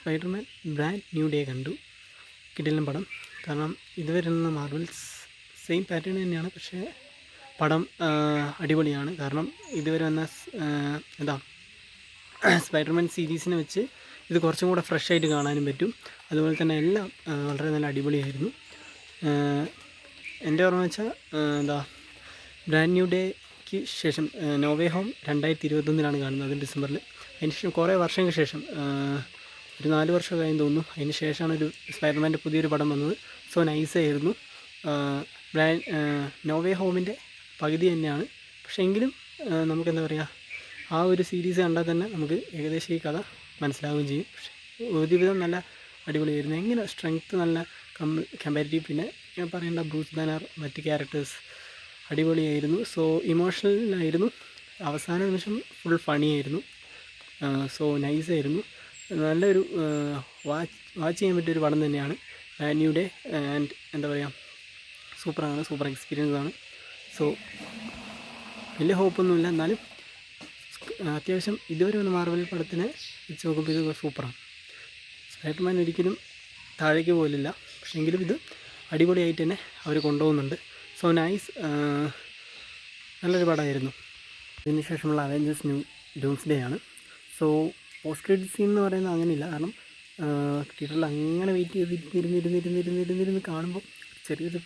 Spiderman brand new day കണ്ടു. കിടിലൻ പടം. കാരണം ഇതുവരെ ഉള്ള മാർവൽസ് സെയിം പാറ്റേൺ തന്നെയാണ്, പക്ഷേ പടം അടിപൊളിയാണ്. കാരണം ഇതുവരെ വന്ന എന്താ സ്പൈഡർമാൻ സീരീസിനെ വെച്ച് ഇത് കുറച്ചും കൂടെ ഫ്രഷ് ആയിട്ട് കാണാനും പറ്റും. അതുപോലെ തന്നെ എല്ലാം വളരെ നല്ല അടിപൊളിയായിരുന്നു. എൻ്റെ ഓർമ്മ വെച്ചാൽ എന്താ ബ്രാൻഡ് ന്യൂ ഡേക്ക് ശേഷം നോ വേ ഹോം 2021 കാണുന്നത്, ഡിസംബറിൽ. അതിന് ശേഷം കുറേ വർഷങ്ങൾക്ക് ശേഷം, ഒരു 4 വർഷം കഴിഞ്ഞ് തോന്നുന്നു, അതിന് ശേഷമാണ് ഒരു സ്പൈഡർമാൻ്റെ പുതിയൊരു പടം വന്നത്. സോ നൈസായിരുന്നു. നോ വേ ഹോമിൻ്റെ പകുതി തന്നെയാണ്, പക്ഷേ എങ്കിലും നമുക്കെന്താ പറയുക, ആ ഒരു സീരീസ് കണ്ടാൽ തന്നെ നമുക്ക് ഏകദേശം ഈ കഥ മനസ്സിലാവുകയും ചെയ്യും. പക്ഷേ ഒരുവിധം നല്ല അടിപൊളിയായിരുന്നു. എങ്ങനെ സ്ട്രെങ്ത്ത് നല്ല കമ്പാരിറ്റീവ്, പിന്നെ ഞാൻ പറയേണ്ട ബ്രൂസ് ബാനർ, മറ്റ് ക്യാരക്ടേഴ്സ് അടിപൊളിയായിരുന്നു. സോ ഇമോഷണലായിരുന്നു. അവസാന നിമിഷം ഫുൾ ഫണിയായിരുന്നു. സോ നൈസായിരുന്നു. നല്ലൊരു വാച്ച് ചെയ്യാൻ പറ്റിയൊരു പടം തന്നെയാണ് ന്യൂ ഡേ. ആൻഡ് എന്താ പറയുക, സൂപ്പർ എക്സ്പീരിയൻസ് ആണ്. സോ വലിയ ഹോപ്പൊന്നുമില്ല, എന്നാലും അത്യാവശ്യം ഇതുവരെ വന്ന മാർവൽ പടത്തിനെ വെച്ച് നോക്കുമ്പോൾ ഇത് സൂപ്പറാണ്. സ്പൈഡർമാൻ ഒരിക്കലും താഴേക്ക് പോലില്ല, പക്ഷേ എങ്കിലും ഇത് അടിപൊളിയായിട്ട് തന്നെ അവർ കൊണ്ടുപോകുന്നുണ്ട്. സോ നൈസ്, നല്ലൊരു പടമായിരുന്നു. ഇതിന് ശേഷമുള്ള അവെഞ്ചേഴ്സ് ഡൂംസ് ഡേ ആണ്. സോ പോസ്റ്റ് ക്രെഡിറ്റ് സീൻ എന്ന് പറയുന്നത് അങ്ങനെയില്ല. കാരണം തിയേറ്ററിൽ അങ്ങനെ വെയിറ്റ് ചെയ്തിരുന്നിരുന്നിരുന്നിരുന്നിരുന്നിരുന്നിരുന്ന് കാണുമ്പോൾ ചെറിയൊരു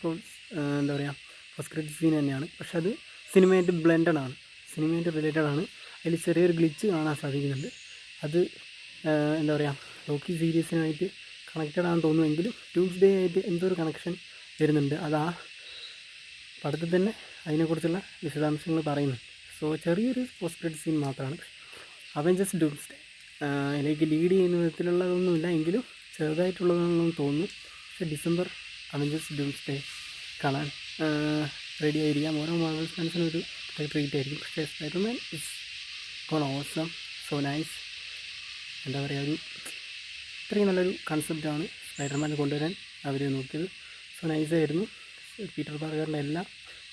എന്താ പറയുക, പോസ്റ്റ് ക്രെഡിറ്റ് സീൻ തന്നെയാണ്. പക്ഷെ അത് സിനിമയായിട്ട് ബ്ലെൻഡഡ് ആണ്, സിനിമയായിട്ട് റിലേറ്റഡ് ആണ്. അതിൽ ചെറിയൊരു ഗ്ലിച്ച് കാണാൻ സാധിക്കുന്നുണ്ട്. അത് എന്താ പറയുക, ലോക്കി സീരീസിനായിട്ട് കണക്റ്റഡ് ആണെന്ന് തോന്നുമെങ്കിലും ഡൂംസ് ഡേ ആയിട്ട് എന്തോ ഒരു കണക്ഷൻ വരുന്നുണ്ട്. അത് ആ പടത്തിൽ തന്നെ അതിനെക്കുറിച്ചുള്ള വിശദാംശങ്ങൾ പറയുന്നു. സോ ചെറിയൊരു പോസ്റ്റ് ക്രെഡിറ്റ് സീൻ മാത്രമാണ്. അവെഞ്ചേഴ്സ് ഡൂംസ് ഡേ അതിലേക്ക് ലീഡ് ചെയ്യുന്ന വിധത്തിലുള്ളതൊന്നുമില്ല, എങ്കിലും ചെറുതായിട്ടുള്ളതാണെന്ന് തോന്നുന്നു. പക്ഷേ ഡിസംബർ അവെഞ്ചേഴ്സ് ഡൂംസ് ഡേ കാണാൻ റെഡി ആയിരിക്കാം. ഓരോ മാർവൽ ഫാൻസിനും ഒരു ട്രീറ്റ് ആയിരിക്കും. പക്ഷേ Spiderman is gone awesome. So nice. എന്താ പറയുക, ഒരു ഇത്രയും നല്ലൊരു കൺസെപ്റ്റാണ് സ്പൈഡർമാൻ കൊണ്ടുവരാൻ അവർ നോക്കിയത്. സോ നൈസായിരുന്നു. പീറ്റർ പാർക്കറിൻ്റെ എല്ലാ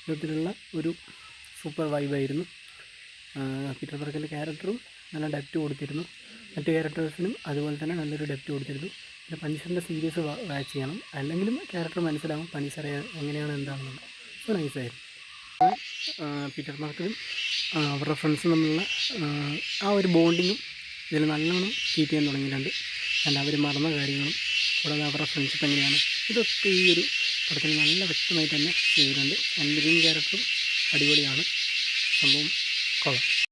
വിധത്തിലുള്ള ഒരു സൂപ്പർ വൈബായിരുന്നു. പീറ്റർ പാർക്കറിൻ്റെ ക്യാരക്ടറും നല്ല ഡെപ്റ്റ് കൊടുത്തിരുന്നു. മറ്റു ക്യാരക്ടേഴ്സിനും അതുപോലെ തന്നെ നല്ലൊരു ഡെപ്റ്റ് കൊടുത്തിരുന്നു. പിന്നെ പണിഷറിൻ്റെ സീരീസ് വാച്ച് ചെയ്യണം, അല്ലെങ്കിലും ക്യാരക്ടർ മനസ്സിലാവും പണിഷർ എങ്ങനെയാണ് എന്താണെന്നുള്ളത്. സോ നൈസായിരുന്നു. പീറ്റർ പാർക്കറും അവരുടെ ഫ്രണ്ട്സും തമ്മിലുള്ള ആ ഒരു ബോണ്ടിങ്ങും ഇതിൽ നല്ലോണം കീപ്പ് ചെയ്യാൻ തുടങ്ങിയിട്ടുണ്ട്. അല്ല അവർ മറന്ന കാര്യങ്ങളും കൂടാതെ അവരുടെ ഫ്രണ്ട്ഷിപ്പ് എങ്ങനെയാണ്, ഇതൊക്കെ ഈ ഒരു പടത്തിൽ നല്ല വ്യക്തമായിട്ട് തന്നെ ചെയ്തിട്ടുണ്ട്. ആൻഡ് ഗ്രീൻ ക്യാരക്ടറും അടിപൊളിയാണ്. സംഭവം കൊള്ളാം.